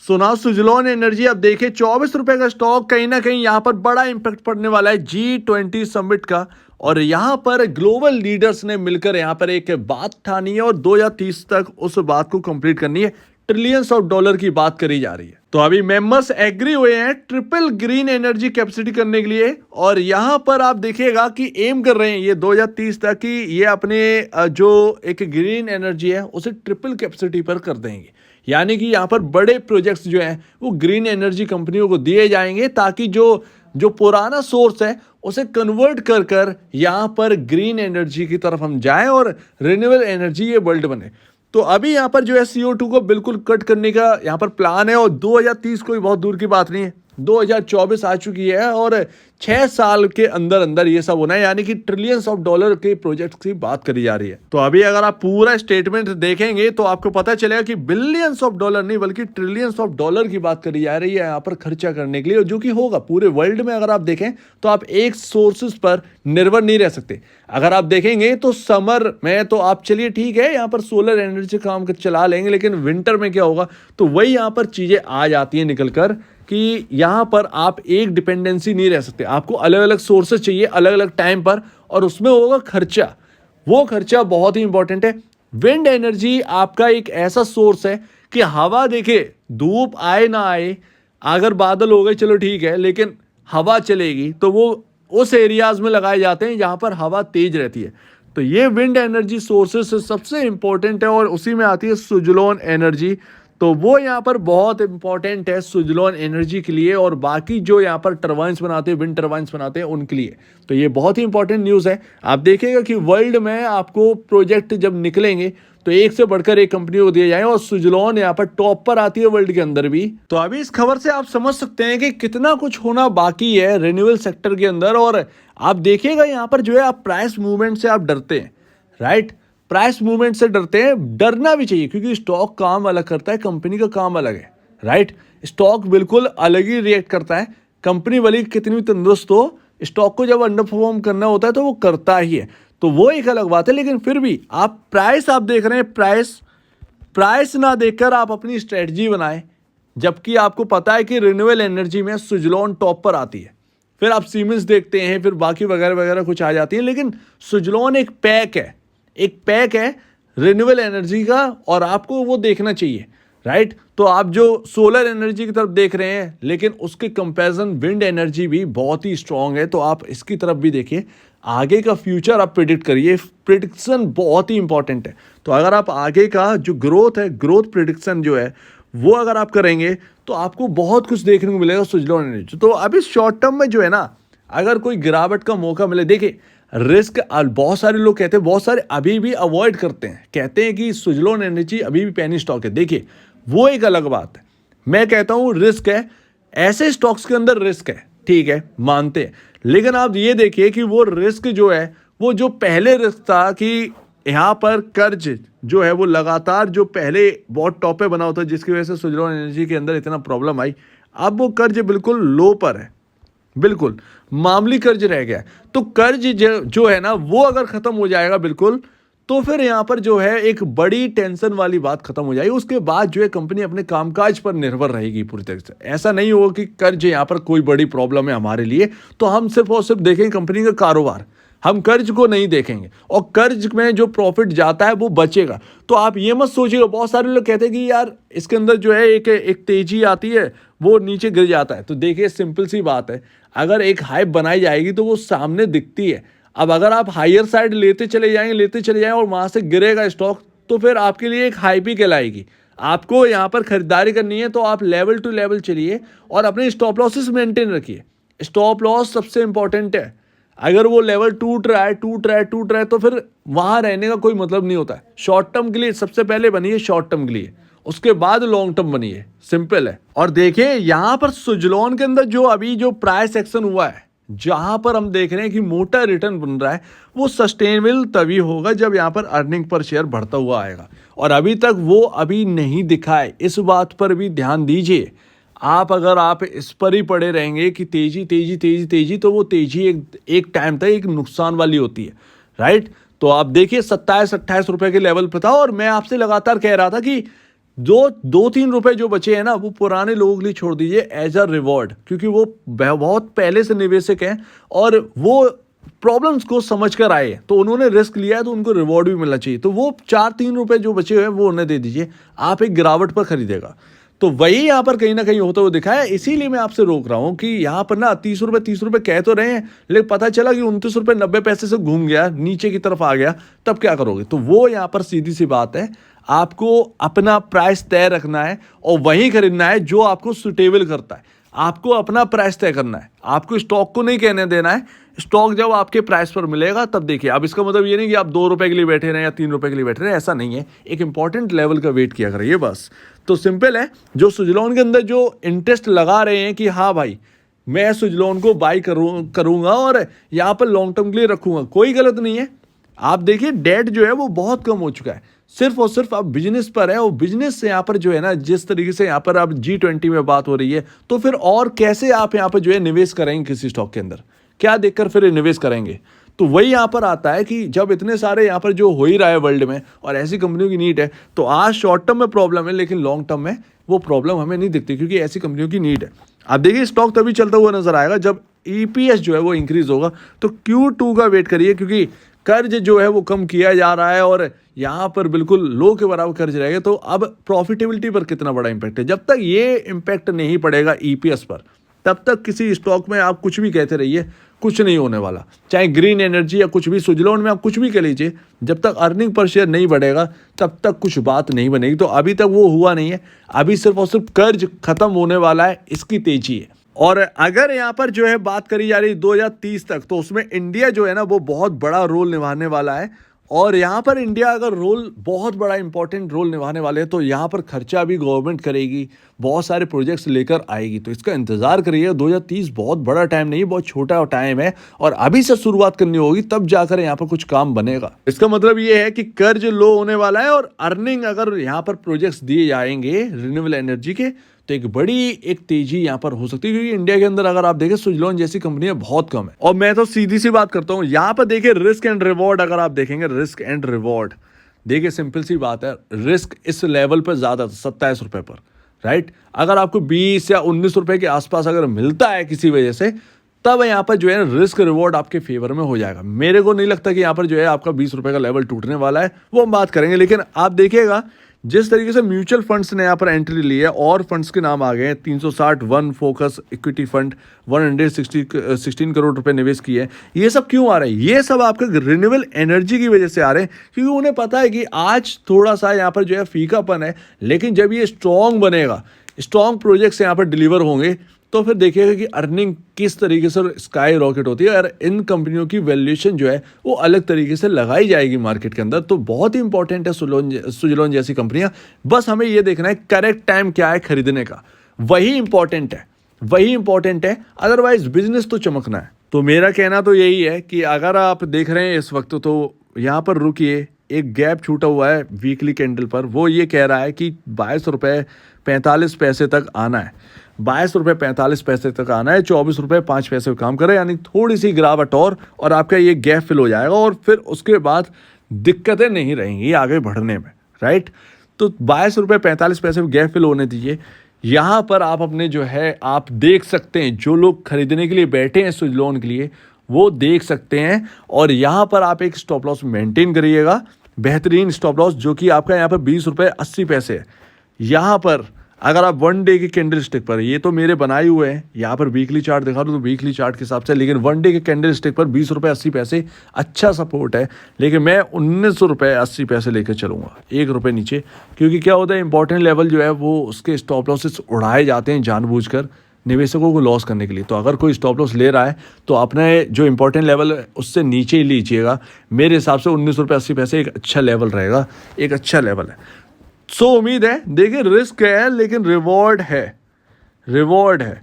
सुना सुजलॉन एनर्जी, अब देखिए 24 रुपए का स्टॉक, कहीं ना कहीं यहाँ पर बड़ा इंपैक्ट पड़ने वाला है G20 समिट का। और यहाँ पर ग्लोबल लीडर्स ने मिलकर यहाँ पर एक बात ठानी है और 2030 तक उस बात को कंप्लीट करनी है। ट्रिलियंस ऑफ डॉलर की बात करी जा रही है। तो अभी मेंबर्स एग्री हुए हैं ट्रिपल ग्रीन एनर्जी कैपेसिटी करने के लिए। और यहाँ पर आप देखिएगा कि एम कर रहे हैं ये 2030 तक कि ये अपने जो एक ग्रीन एनर्जी है उसे ट्रिपल कैपेसिटी पर कर देंगे। यानी कि यहाँ पर बड़े प्रोजेक्ट्स जो हैं वो ग्रीन एनर्जी कंपनियों को दिए जाएंगे, ताकि जो पुराना सोर्स है उसे कन्वर्ट कर कर यहाँ पर ग्रीन एनर्जी की तरफ हम जाएं और रिन्यूएबल एनर्जी ये वर्ल्ड बने। तो अभी यहाँ पर जो है CO2 को बिल्कुल कट करने का यहाँ पर प्लान है और 2030 कोई बहुत दूर की बात नहीं है, 2024 आ चुकी है और 6 साल के अंदर अंदर ये सब होना है। यानी कि ट्रिलियंस ऑफ डॉलर के प्रोजेक्ट की बात करी जा रही है। तो अभी अगर आप पूरा स्टेटमेंट देखेंगे तो आपको पता चलेगा कि बिलियंस ऑफ डॉलर नहीं बल्कि ट्रिलियंस ऑफ डॉलर की बात करी जा रही है यहाँ पर खर्चा करने के लिए, जो कि होगा पूरे वर्ल्ड में। अगर आप देखें तो आप एक सोर्सेज पर निर्भर नहीं रह सकते। अगर आप देखेंगे तो समर में तो आप चलिए ठीक है यहाँ पर सोलर एनर्जी काम चला लेंगे, लेकिन विंटर में क्या होगा, तो वही यहाँ पर चीजें आ जाती हैं निकल कर कि यहाँ पर आप एक डिपेंडेंसी नहीं रह सकते। आपको अलग अलग सोर्सेज चाहिए अलग अलग टाइम पर, और उसमें होगा खर्चा। वो खर्चा बहुत ही इंपॉर्टेंट है। विंड एनर्जी आपका एक ऐसा सोर्स है कि हवा देखे धूप आए ना आए, अगर बादल हो गए चलो ठीक है, लेकिन हवा चलेगी तो वो उस एरियाज में लगाए जाते हैं जहाँ पर हवा तेज रहती है। तो ये विंड एनर्जी सोर्सेस सबसे इंपॉर्टेंट है और उसी में आती है सुजलॉन एनर्जी। तो वो यहाँ पर बहुत इंपॉर्टेंट है सुजलॉन एनर्जी के लिए और बाकी जो यहाँ पर टरबाइंस बनाते हैं, विंड टरबाइंस बनाते हैं, उनके लिए। तो ये बहुत ही इंपॉर्टेंट न्यूज़ है। आप देखिएगा कि वर्ल्ड में आपको प्रोजेक्ट जब निकलेंगे तो एक से बढ़कर एक कंपनी को दिए जाए और सुजलॉन यहाँ पर टॉप पर आती है वर्ल्ड के अंदर भी। तो अभी इस खबर से आप समझ सकते हैं कि कितना कुछ होना बाकी है रिन्यूएबल सेक्टर के अंदर। और आप देखिएगा यहाँ पर जो है आप प्राइस मूवमेंट से आप डरते हैं, राइट? प्राइस मूवमेंट से डरते हैं, डरना भी चाहिए क्योंकि स्टॉक काम अलग करता है, कंपनी का काम अलग है, राइट? स्टॉक बिल्कुल अलग ही रिएक्ट करता है। कंपनी वाली कितनी भी तंदुरुस्त हो, स्टॉक को जब अंडर परफॉर्म करना होता है तो वो करता ही है। तो वो एक अलग बात है। लेकिन फिर भी आप प्राइस आप देख रहे हैं, प्राइस ना देखकर आप अपनी स्ट्रेटजी बनाएं, जबकि आपको पता है कि रिन्यूएबल एनर्जी में सुजलॉन टॉप पर आती है। फिर आप सीमेंस देखते हैं, फिर बाकी वगैरह वगैरह कुछ आ जाती है, लेकिन सुजलॉन एक पैक है रिन्यूएबल एनर्जी का और आपको वो देखना चाहिए, राइट? तो आप जो सोलर एनर्जी की तरफ देख रहे हैं, लेकिन उसके कंपैरिजन विंड एनर्जी भी बहुत ही स्ट्रांग है। तो आप इसकी तरफ भी देखिए, आगे का फ्यूचर आप प्रिडिक्ट करिए। प्रिडिक्शन बहुत ही इंपॉर्टेंट है। तो अगर आप आगे का जो ग्रोथ है, ग्रोथ प्रिडिक्शन जो है वो अगर आप करेंगे तो आपको बहुत कुछ देखने को मिलेगा सुजलॉन एनर्जी। तो अभी शॉर्ट टर्म में जो है ना, अगर कोई गिरावट का मौका मिले, देखिए रिस्क बहुत सारे लोग कहते हैं, बहुत सारे अभी भी अवॉइड करते हैं, कहते हैं कि सुजलॉन एनर्जी अभी भी पेनी स्टॉक है। देखिए वो एक अलग बात है। मैं कहता हूँ रिस्क है, ऐसे स्टॉक्स के अंदर रिस्क है, ठीक है, मानते हैं। लेकिन आप ये देखिए कि वो रिस्क जो है, वो जो पहले रिस्क था कि यहाँ पर कर्ज जो है वो लगातार जो पहले बहुत टॉप पे बना होता है, जिसकी वजह से सुजलॉन एनर्जी के अंदर इतना प्रॉब्लम आई, अब वो कर्ज बिल्कुल लो पर है, बिल्कुल मामूली कर्ज रह गया। तो कर्ज जो है ना वो अगर खत्म हो जाएगा बिल्कुल, तो फिर यहाँ पर जो है एक बड़ी टेंशन वाली बात खत्म हो जाएगी। उसके बाद जो है कंपनी अपने कामकाज पर निर्भर रहेगी पूरी तरह से। ऐसा नहीं होगा कि कर्ज यहाँ पर कोई बड़ी प्रॉब्लम है हमारे लिए तो हम सिर्फ और सिर्फ देखेंगे कंपनी का कारोबार, हम कर्ज को नहीं देखेंगे और कर्ज में जो प्रॉफिट जाता है वो बचेगा। तो आप ये मत सोचिएगा, बहुत सारे लोग कहते हैं कि यार इसके अंदर जो है एक तेजी आती है वो नीचे गिर जाता है। तो देखिए सिंपल सी बात है, अगर एक हाइप बनाई जाएगी तो वो सामने दिखती है। अब अगर आप हायर साइड लेते चले जाएंगे और वहां से गिरेगा स्टॉक, तो फिर आपके लिए एक हाइप ही कहलाएगी। आपको यहाँ पर खरीदारी करनी है तो आप लेवल टू लेवल चलिए और अपने स्टॉप लॉसेस मेंटेन रखिए। स्टॉप लॉस सबसे इंपॉर्टेंट है। अगर वो लेवल टूट रहा है तो फिर वहां रहने का कोई मतलब नहीं होता है। शॉर्ट टर्म के लिए सबसे पहले बनिए, शॉर्ट टर्म के लिए, उसके बाद लॉन्ग टर्म बनिए, सिंपल है। और देखिए यहाँ पर सुजलॉन के अंदर जो अभी जो प्राइस एक्शन हुआ है, जहां पर हम देख रहे हैं कि मोटा रिटर्न बन रहा है, वो सस्टेनेबल तभी होगा जब यहाँ पर अर्निंग पर शेयर बढ़ता हुआ आएगा। और अभी तक वो अभी नहीं दिखा है, इस बात पर भी ध्यान दीजिए। अगर आप इस पर ही पड़े रहेंगे कि तेजी, तो वो तेजी एक टाइम तक एक नुकसान वाली होती है, राइट? तो आप देखिए 27-28 रुपए के लेवल पर था और मैं आपसे लगातार कह रहा था कि जो 2-3 रुपए जो बचे हैं ना, वो पुराने लोगों के लिए छोड़ दीजिए एज अ रिवॉर्ड, क्योंकि वो बहुत पहले से निवेशक हैं और वो प्रॉब्लम्स को समझ कर आए, तो उन्होंने रिस्क लिया है, तो उनको रिवॉर्ड भी मिलना चाहिए। तो वो 4-3 रुपए जो बचे हुए हैं वो उन्हें दे दीजिए, आप एक गिरावट पर खरीदेगा। तो वही यहाँ पर कहीं ना कहीं होता हुआ दिखा है। इसीलिए मैं आपसे रोक रहा हूँ कि यहाँ पर ना 30 रुपए कह तो रहे हैं, लेकिन पता चला कि 29 रुपए 90 पैसे से घूम गया, नीचे की तरफ आ गया, तब क्या करोगे? तो वो यहाँ पर सीधी सी बात है, आपको अपना प्राइस तय रखना है और वही खरीदना है जो आपको सुटेबल करता है। आपको अपना प्राइस तय करना है, आपको स्टॉक को नहीं कहने देना है। स्टॉक जब आपके प्राइस पर मिलेगा तब देखिए। अब इसका मतलब ये नहीं कि आप 2 रुपए के लिए बैठे रहे या 3 रुपए के लिए बैठे रहे, ऐसा नहीं है। एक इंपॉर्टेंट लेवल का वेट किया करिए बस। तो सिंपल है, जो सुजलॉन के अंदर जो इंटरेस्ट लगा रहे हैं कि हाँ भाई मैं सुजलॉन को बाई करूंगा और यहाँ पर लॉन्ग टर्म के लिए रखूंगा, कोई गलत नहीं है। आप देखिए डेट जो है वो बहुत कम हो चुका है, सिर्फ और सिर्फ अब बिजनेस पर है। और बिजनेस से यहाँ पर जो है ना, जिस तरीके से यहाँ पर अब G20 में बात हो रही है, तो फिर और कैसे आप यहाँ पर जो है निवेश करेंगे किसी स्टॉक के अंदर, क्या देखकर फिर निवेश करेंगे? तो वही यहाँ पर आता है कि जब इतने सारे यहाँ पर जो हो ही रहा है वर्ल्ड में और ऐसी कंपनियों की नीड है, तो आज शॉर्ट टर्म में प्रॉब्लम है, लेकिन लॉन्ग टर्म में वो प्रॉब्लम हमें नहीं दिखती, क्योंकि ऐसी कंपनियों की नीड है। आप देखिए स्टॉक तभी चलता हुआ नजर आएगा जब EPS जो है वो इंक्रीज होगा। तो Q2 का वेट करिए, क्योंकि कर्ज जो है वो कम किया जा रहा है और यहाँ पर बिल्कुल लो के बराबर कर्ज रहेगा। तो अब प्रॉफिटेबिलिटी पर कितना बड़ा इंपैक्ट है, जब तक ये इंपैक्ट नहीं पड़ेगा EPS पर, तब तक किसी स्टॉक में आप कुछ भी कहते रहिए, कुछ नहीं होने वाला। चाहे ग्रीन एनर्जी या कुछ भी, सुजलॉन में आप कुछ भी कह लीजिए, जब तक अर्निंग पर शेयर नहीं बढ़ेगा तब तक कुछ बात नहीं बनेगी। तो अभी तक वो हुआ नहीं है, अभी सिर्फ और सिर्फ कर्ज खत्म होने वाला है, इसकी तेजी है। और अगर यहाँ पर जो है बात करी जा रही है 2030 तक, तो उसमें इंडिया जो है ना वो बहुत बड़ा रोल निभाने वाला है। और यहाँ पर इंडिया अगर रोल बहुत बड़ा इंपॉर्टेंट रोल निभाने वाले हैं, तो यहाँ पर खर्चा भी गवर्नमेंट करेगी, बहुत सारे प्रोजेक्ट्स लेकर आएगी। तो इसका इंतजार करिए। 2030 बहुत बड़ा टाइम नहीं, बहुत छोटा टाइम है, और अभी से शुरुआत करनी होगी, तब जाकर यहाँ पर कुछ काम बनेगा। इसका मतलब ये है कि कर्ज लो होने वाला है और अर्निंग अगर यहाँ पर प्रोजेक्ट्स दिए जाएंगे रिन्यूएबल एनर्जी के, तो एक बड़ी एक तेजी यहाँ पर हो सकती है। क्योंकि इंडिया के अंदर अगर आप देखें सुजलॉन जैसी कंपनियां बहुत कम है। और मैं तो सीधी सी बात करता हूँ, यहाँ पर देखिए रिस्क एंड रिवॉर्ड, अगर आप देखेंगे रिस्क एंड रिवॉर्ड, देखिए सिंपल सी बात है, रिस्क इस लेवल पर ज्यादा 27 रुपए पर, राइट। अगर आपको 20 या 19 रुपए के आसपास अगर मिलता है किसी वजह से, तब यहाँ पर जो है रिस्क रिवॉर्ड आपके फेवर में हो जाएगा। मेरे को नहीं लगता कि यहाँ पर जो है आपका 20 रुपए का लेवल टूटने वाला है, वो हम बात करेंगे। लेकिन आप देखिएगा जिस तरीके से म्यूचुअल फंड्स ने यहाँ पर एंट्री ली है, और फंड्स के नाम आ गए हैं 360 one focus equity fund 116 crore रुपए निवेश किए हैं। ये सब क्यों आ रहे हैं? ये सब आपके रिन्यूएबल एनर्जी की वजह से आ रहे हैं, क्योंकि उन्हें पता है कि आज थोड़ा सा यहाँ पर जो है फीकापन है, लेकिन जब ये स्ट्रॉन्ग बनेगा, स्ट्रॉन्ग प्रोजेक्ट्स यहाँ पर डिलीवर होंगे, तो फिर देखिएगा कि अर्निंग किस तरीके से स्काई रॉकेट होती है, और इन कंपनियों की वैल्यूएशन जो है वो अलग तरीके से लगाई जाएगी मार्केट के अंदर। तो बहुत ही इंपॉर्टेंट है सुजलॉन जैसी कंपनियां। बस हमें ये देखना है करेक्ट टाइम क्या है खरीदने का, वही इंपॉर्टेंट है, वही इंपॉर्टेंट है। अदरवाइज बिजनेस तो चमकना है। तो मेरा कहना तो यही है कि अगर आप देख रहे हैं इस वक्त, तो यहाँ पर रुकिए। एक गैप छूटा हुआ है वीकली कैंडल पर, वो ये कह रहा है कि 22 रुपये 45 पैसे तक आना है, 22 रुपये 45 पैसे तक आना है, 24 रुपये 5 पैसे का काम करे, यानी थोड़ी सी गिरावट और आपका ये गैप फिल हो जाएगा, और फिर उसके बाद दिक्कतें नहीं रहेंगी आगे बढ़ने में, राइट। तो 22 रुपये 45 पैसे में गैप फिल होने दीजिए। यहाँ पर आप अपने जो है आप देख सकते हैं, जो लोग खरीदने के लिए बैठे हैं सुजलॉन के लिए, वो देख सकते हैं। और यहाँ पर आप एक स्टॉप लॉस मेंटेन करिएगा, बेहतरीन स्टॉप लॉस, जो कि आपका यहाँ पर 20 रुपये 80 पैसे है। यहाँ पर अगर आप 1 डे के कैंडल स्टिक पर, ये तो मेरे बनाए हुए हैं, यहाँ पर वीकली चार्ट दिखा दूँ तो वीकली चार्ट के हिसाब से, लेकिन 1 डे के कैंडल स्टिक पर 20 रुपये 80 पैसे अच्छा सपोर्ट है। लेकिन मैं 19 रुपये 80 पैसे लेकर चलूँगा, 1 रुपये नीचे, क्योंकि क्या होता है इंपॉर्टेंट लेवल जो है वो उसके स्टॉप लॉसेस उड़ाए जाते हैं जानबूझकर निवेशकों को लॉस करने के लिए। तो अगर कोई स्टॉप लॉस ले रहा है तो अपने जो इंपॉर्टेंट लेवल है उससे नीचे ही लीजिएगा। मेरे हिसाब से 19 रुपये 80 पैसे एक अच्छा लेवल रहेगा, एक अच्छा लेवल है। सो उम्मीद है, देखिए रिस्क है लेकिन रिवॉर्ड है, रिवॉर्ड है,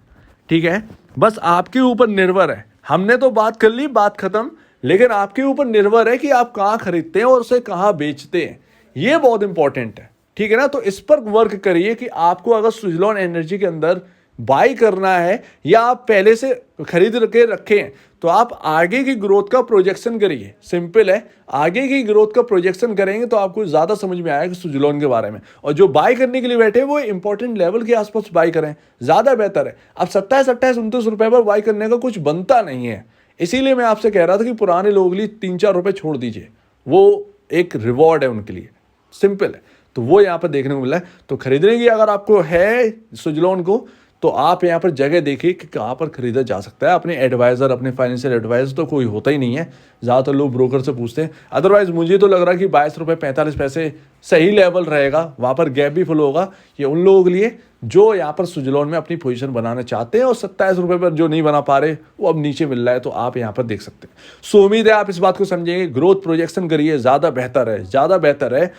ठीक है। बस आपके ऊपर निर्भर है। हमने तो बात कर ली, बात खत्म, लेकिन आपके ऊपर निर्भर है कि आप कहाँ खरीदते हैं और उसे कहाँ बेचते हैं। ये बहुत इंपॉर्टेंट है, ठीक है ना। तो इस पर वर्क करिए कि आपको अगर सुजलॉन एनर्जी के अंदर बाई करना है या आप पहले से खरीद के रखे हैं, तो आप आगे की ग्रोथ का प्रोजेक्शन करिए। सिंपल है, आगे की ग्रोथ का प्रोजेक्शन करेंगे तो आपको ज़्यादा समझ में आएगा सुजलॉन के बारे में। और जो बाई करने के लिए बैठे वो इंपॉर्टेंट लेवल के आसपास बाई करें, ज़्यादा बेहतर है। अब 27-29 रुपए पर बाई करने का कुछ बनता नहीं है, इसीलिए मैं आपसे कह रहा था कि पुराने लोगों के लिए 3-4 रुपए छोड़ दीजिए, वो एक रिवॉर्ड है उनके लिए। सिंपल है, तो वो यहाँ पर देखने को मिला है। तो खरीदने की अगर आपको है सुजलॉन को, तो आप यहाँ पर जगह देखिए कि कहाँ पर खरीदा जा सकता है। अपने एडवाइज़र, अपने फाइनेंशियल एडवाइज़र तो कोई होता ही नहीं है, ज़्यादातर लोग ब्रोकर से पूछते हैं। अदरवाइज़ मुझे तो लग रहा है कि 22 रुपये 45 पैसे सही लेवल रहेगा, वहाँ पर गैप भी फुल होगा। ये उन लोगों के लिए जो यहाँ पर सुजलॉन में अपनी पोजीशन बनाना चाहते हैं, और 27 रुपये पर जो नहीं बना पा रहे वो अब नीचे मिल रहा है, तो आप यहाँ पर देख सकते हैं। सो उम्मीद है आप इस बात को समझेंगे। ग्रोथ प्रोजेक्शन करिए, ज़्यादा बेहतर है, ज़्यादा बेहतर है।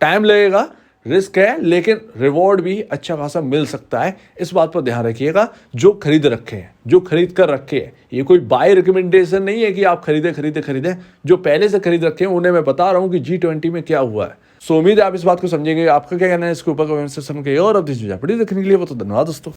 टाइम लगेगा, रिस्क है, लेकिन रिवॉर्ड भी अच्छा खासा मिल सकता है। इस बात पर ध्यान रखिएगा। जो खरीद रखे हैं, जो खरीद कर रखे हैं, ये कोई बाय रिकमेंडेशन नहीं है कि आप खरीदें। जो पहले से खरीद रखे हैं उन्हें मैं बता रहा हूँ कि G20 में क्या हुआ है। सो उम्मीद है आप इस बात को समझेंगे। आपका क्या कहना है इसके ऊपर कमेंट सेक्शन में, और अब देखने के लिए बहुत धन्यवाद दोस्तों।